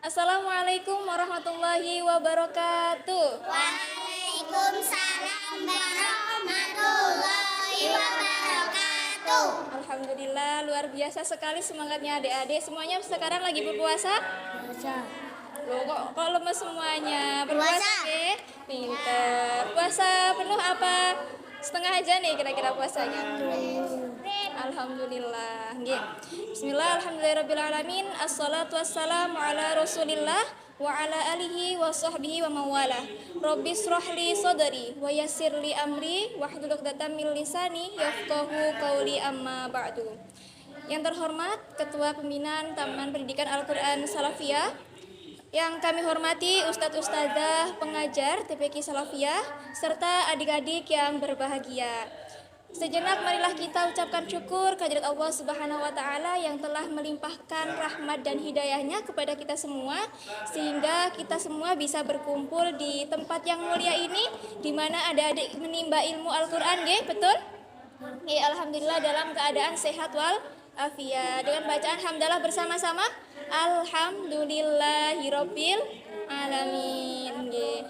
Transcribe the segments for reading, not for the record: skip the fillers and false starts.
Assalamualaikum warahmatullahi wabarakatuh. Waalaikumsalam warahmatullahi wabarakatuh. Alhamdulillah, luar biasa sekali semangatnya adik-adik. Semuanya sekarang lagi berpuasa? Loh, kok lemes semuanya? Berpuasa, Puasa. Pinter. Puasa penuh apa? Setengah aja nih kira-kira puasanya. Alhamdulillah. Nggih. Bismillah, alhamdulillahirabbil alamin. Assalatu wassalamu ala Rasulillah wa ala alihi wa sahbihi wa mawala. Rabbi shrahli sadri wa yassirli amri wahlul 'uqdatam min lisani yafqahu qawli amma ba'du. Yang terhormat Ketua Pembinaan Taman Pendidikan Al-Qur'an Salafiyah, yang kami hormati Ustadz Ustadzah pengajar TPQ Salafiyah serta adik-adik yang berbahagia. Sejenak marilah kita ucapkan syukur kehadirat Allah Subhanahu wa taala yang telah melimpahkan rahmat dan hidayahnya kepada kita semua sehingga kita semua bisa berkumpul di tempat yang mulia ini di mana adik-adik menimba ilmu Al-Qur'an, nggih, betul? Nggih, alhamdulillah dalam keadaan sehat wal afiat. Dengan bacaan hamdalah bersama-sama. Alhamdulillahirabbil alamin.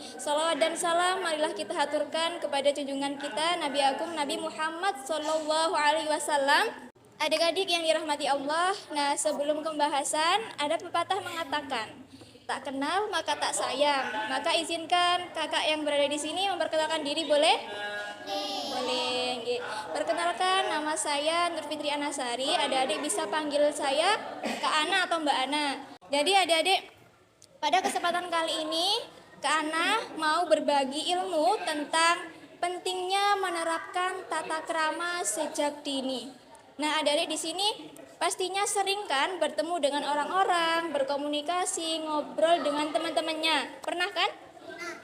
Salawat dan salam marilah kita haturkan kepada junjungan kita Nabi Agung Nabi Muhammad sallallahu alaihi wasallam. Adik-adik yang dirahmati Allah, nah sebelum pembahasan ada pepatah mengatakan, tak kenal maka tak sayang. Maka izinkan kakak yang berada di sini memperkenalkan diri, boleh? Boleh. Perkenalkan, nama saya Nur Fitri Anasari. Adik-adik bisa panggil saya Kak Ana atau Mbak Ana. Jadi adik-adik, pada kesempatan kali ini Kak Ana mau berbagi ilmu tentang pentingnya menerapkan tata krama sejak dini. Nah, adik-adik di sini pastinya sering kan bertemu dengan orang-orang, berkomunikasi, ngobrol dengan teman-temannya. Pernah kan?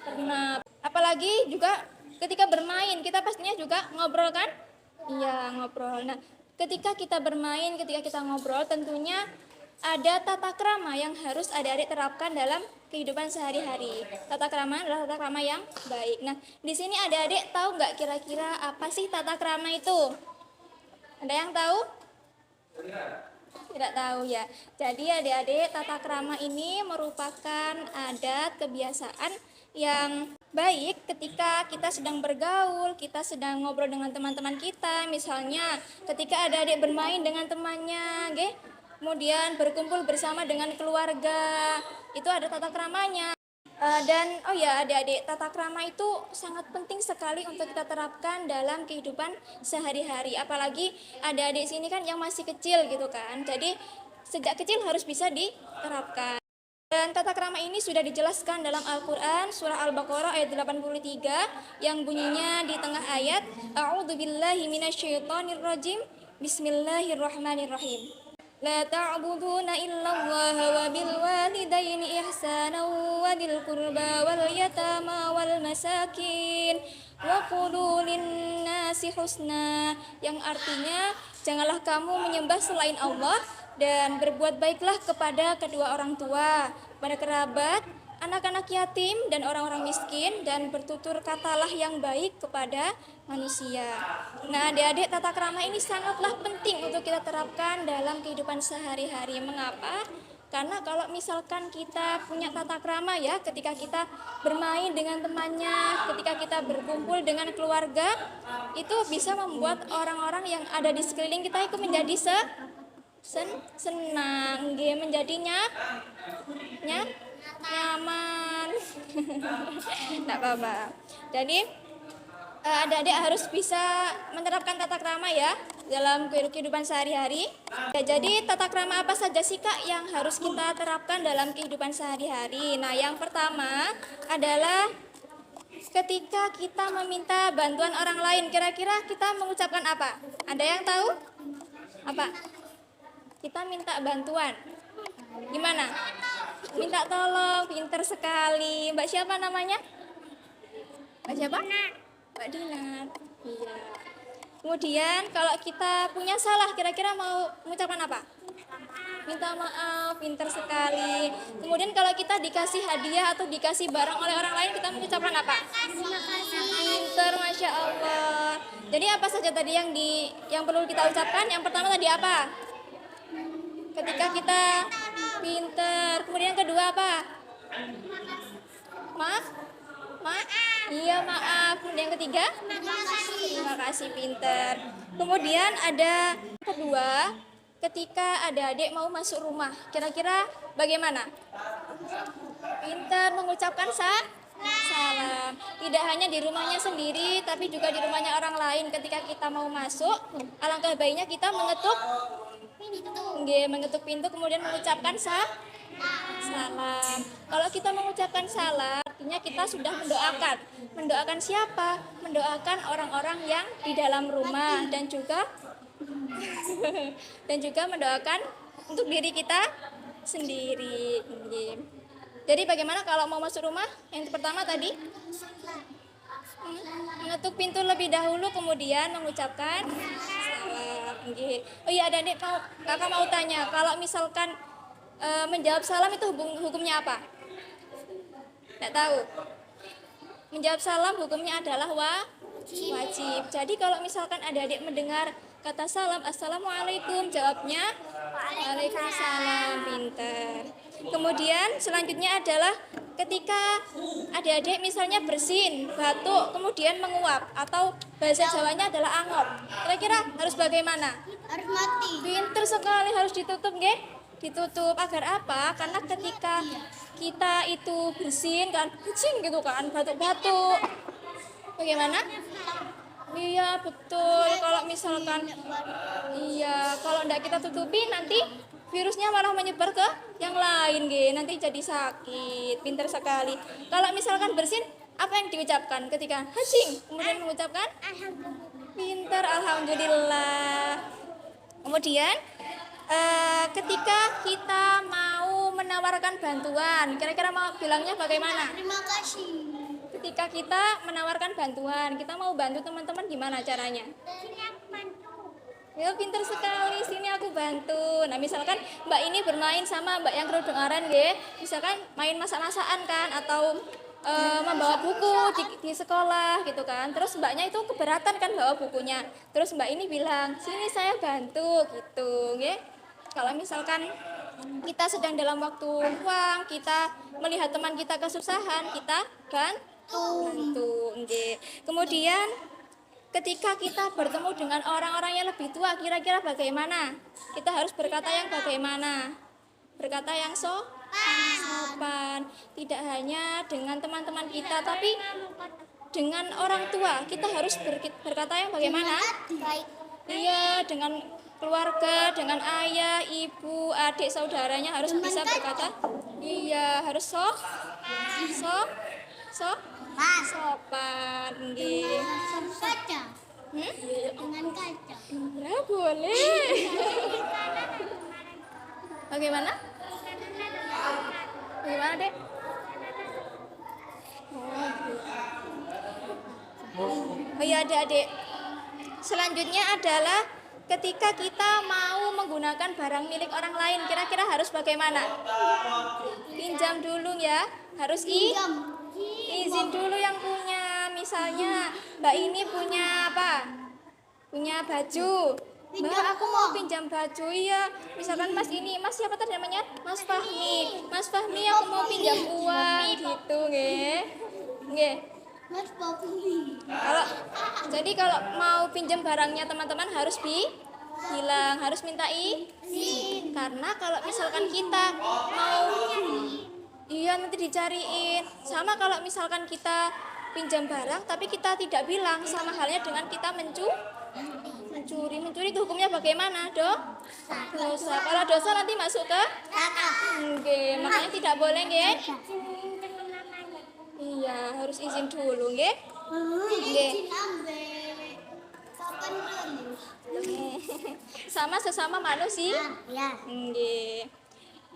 Pernah. Apalagi juga ketika bermain, kita pastinya juga ngobrol kan? Iya, ngobrol. Nah, ketika kita bermain, ketika kita ngobrol, tentunya ada tata krama yang harus adik-adik terapkan dalam kehidupan sehari-hari. Tata krama adalah tata krama yang baik. Nah, di sini adik-adik tahu nggak kira-kira apa sih tata krama itu? Ada yang tahu? Tidak tahu ya. Jadi adik-adik, tata krama ini merupakan adat kebiasaan yang baik ketika kita sedang bergaul, kita sedang ngobrol dengan teman-teman kita. Misalnya ketika adik-adik bermain dengan temannya, kemudian berkumpul bersama dengan keluarga, itu ada tata kramanya. Dan oh ya adik-adik, tata krama itu sangat penting sekali untuk kita terapkan dalam kehidupan sehari-hari. Apalagi adik-adik sini kan yang masih kecil gitu kan. Jadi sejak kecil harus bisa diterapkan. Dan tata krama ini sudah dijelaskan dalam Al-Quran surah Al-Baqarah ayat 83 yang bunyinya di tengah ayat, A'udzubillahi minasyaitonirrajim, Bismillahirrahmanirrahim. La ta'buduna illallah wa bil walidaini ihsana wa dil qurba wal yatama wal masakin wa qulu linnasi husna, yang artinya janganlah kamu menyembah selain Allah dan berbuat baiklah kepada kedua orang tua, kepada kerabat, anak-anak yatim dan orang-orang miskin, dan bertutur katalah yang baik kepada manusia. Nah, adik-adik, tata krama ini sangatlah penting untuk kita terapkan dalam kehidupan sehari-hari. Mengapa? Karena kalau misalkan kita punya tata krama ya, ketika kita bermain dengan temannya, ketika kita berkumpul dengan keluarga, itu bisa membuat orang-orang yang ada di sekeliling kita itu menjadi senang, menjadinya nyaman. Tidak apa-apa. Jadi adik-adik harus bisa menerapkan tata krama ya dalam kehidupan sehari-hari. Ya, jadi tata krama apa saja sih Kak yang harus kita terapkan dalam kehidupan sehari-hari? Nah, yang pertama adalah ketika kita meminta bantuan orang lain, kira-kira kita mengucapkan apa? Ada yang tahu? Apa? Kita minta bantuan. Gimana? Minta tolong, pinter sekali. Mbak siapa namanya? Mbak siapa? Mbak Dinat. Iya. Kemudian kalau kita punya salah, kira-kira mau mengucapkan apa? Minta maaf, pinter sekali. Kemudian kalau kita dikasih hadiah atau dikasih barang oleh orang lain, kita mengucapkan apa? Pinter, Masya Allah. Jadi apa saja tadi yang perlu kita ucapkan? Yang pertama tadi apa? Ketika kita Pinter. Kemudian yang kedua apa? Maaf? Maaf? Iya, maaf. Kemudian yang ketiga? Terima kasih, pinter. Kemudian ada kedua, ketika adik-adik mau masuk rumah, kira-kira bagaimana? Pinter mengucapkan salam. Tidak hanya di rumahnya sendiri, tapi juga di rumahnya orang lain. Ketika kita mau masuk, alangkah baiknya kita mengetuk pintu, kemudian mengucapkan salam. Kalau kita mengucapkan salam, artinya kita sudah mendoakan. Mendoakan siapa? Mendoakan orang-orang yang di dalam rumah dan juga mendoakan untuk diri kita sendiri. Jadi bagaimana kalau mau masuk rumah? Yang pertama tadi mengetuk pintu lebih dahulu, kemudian mengucapkan salam. Oh iya, adik-adik kakak mau tanya, kalau misalkan menjawab salam itu hukumnya apa? Tidak tahu. Menjawab salam hukumnya adalah wajib. Jadi kalau misalkan adik-adik mendengar kata salam, assalamualaikum, jawabnya waalaikumsalam, pintar. Kemudian selanjutnya adalah ketika adik-adik misalnya bersin, batuk, kemudian menguap, atau bahasa Jawanya adalah angop. Kira-kira harus bagaimana? Harus mati. Pintar sekali, harus ditutup, nggih? Ditutup agar apa? Karena ketika kita itu bersin kan, kucing gitu kan, batuk-batuk. Bagaimana? Iya, betul. Kalau misalkan kalau enggak kita tutupi, nanti virusnya malah menyebar ke yang lain, nanti jadi sakit. Pintar sekali. Kalau misalkan bersin, apa yang diucapkan ketika hacing? Kemudian mengucapkan pintar, alhamdulillah. Kemudian ketika kita mau menawarkan bantuan, kira-kira mau bilangnya bagaimana? Terima kasih. Ketika kita menawarkan bantuan, kita mau bantu teman-teman, gimana caranya? Ya, pintar sekali, sini aku bantu. Nah, misalkan Mbak ini bermain sama Mbak yang kerudung oranye, misalkan main masak-masakan kan, atau membawa buku di sekolah gitu kan. Terus Mbaknya itu keberatan kan bawa bukunya. Terus Mbak ini bilang, sini saya bantu gitu, nggih. Kalau misalkan kita sedang dalam waktu luang, kita melihat teman kita kesusahan, kita bantu, nggih. Kemudian ketika kita bertemu dengan orang-orang yang lebih tua, kira-kira bagaimana? Kita harus berkata yang bagaimana? Berkata yang sopan. Tidak hanya dengan teman-teman kita, tapi dengan orang tua. Kita harus berkata yang bagaimana? Iya, dengan keluarga, dengan ayah, ibu, adik, saudaranya harus bisa berkata. Iya, harus sopan, nggih. Kaca. Dengan kaca. Ya, boleh. Bagaimana? Bagaimana, Dek? Oh iya, Adik-adik. Selanjutnya adalah ketika kita mau menggunakan barang milik orang lain, kira-kira harus bagaimana? Pinjam dulu ya. Harus izin dulu yang punya. Misalnya Mbak ini punya apa? Punya baju. Mbak, aku mau pinjam baju. Iya. Misalkan Mas ini, Mas siapa tadi namanya? Mas Fahmi. Mas Fahmi, aku mau pinjam uang gitu, nggih. Nggih. Mas Fahmi. Kalau mau pinjam barangnya teman-teman harus bilang, harus minta izin. Karena kalau misalkan kita mau nanti dicariin. Sama kalau misalkan kita pinjam barang tapi kita tidak bilang, sama halnya dengan kita mencuri. Mencuri itu hukumnya bagaimana, dosa. Kalau dosa nanti masuk ke nggih, makanya tidak boleh, nggih. Iya, harus izin dulu, nggih. Nggih. Sama sesama manusia. Nggih.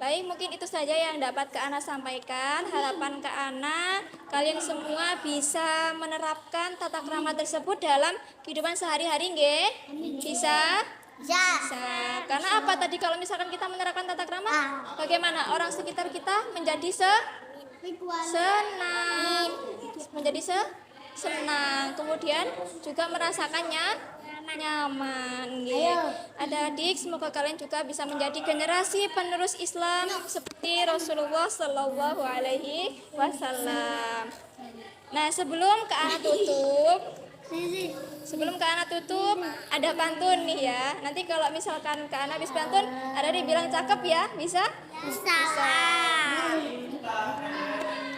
Baik, mungkin itu saja yang dapat Kak Ana sampaikan. Harapan Kak Ana, kalian semua bisa menerapkan tata krama tersebut dalam kehidupan sehari-hari, nggih? Bisa? Bisa. Karena apa tadi, kalau misalkan kita menerapkan tata krama, bagaimana orang sekitar kita menjadi senang. Kemudian juga merasakannya nyaman nggih. Adik-adik, semoga kalian juga bisa menjadi generasi penerus Islam seperti Rasulullah Shallallahu Alaihi Wasallam. Nah, sebelum Kak Ana tutup, ada pantun nih ya. Nanti kalau misalkan Kak Ana habis pantun, ada dibilang cakep ya, bisa? Bisa.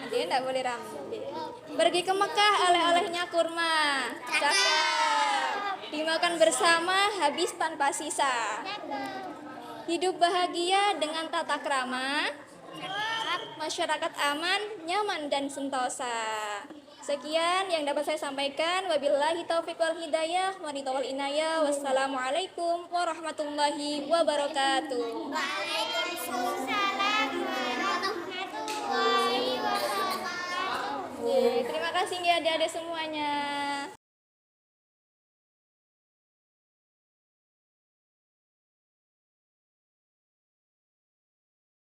Nanti enggak boleh rame. Pergi ke Mekah, oleh-olehnya kurma. Cakep. Dimakan bersama, habis tanpa sisa. Hidup bahagia dengan tata krama. Masyarakat aman, nyaman dan sentosa. Sekian yang dapat saya sampaikan. Wabillahi taufiq wal hidayah, wanitawal inayah. Wassalamualaikum warahmatullahi wabarakatuh. Waalaikumsalam warahmatullahi wabarakatuh. Terima kasih ya adik-adik semuanya.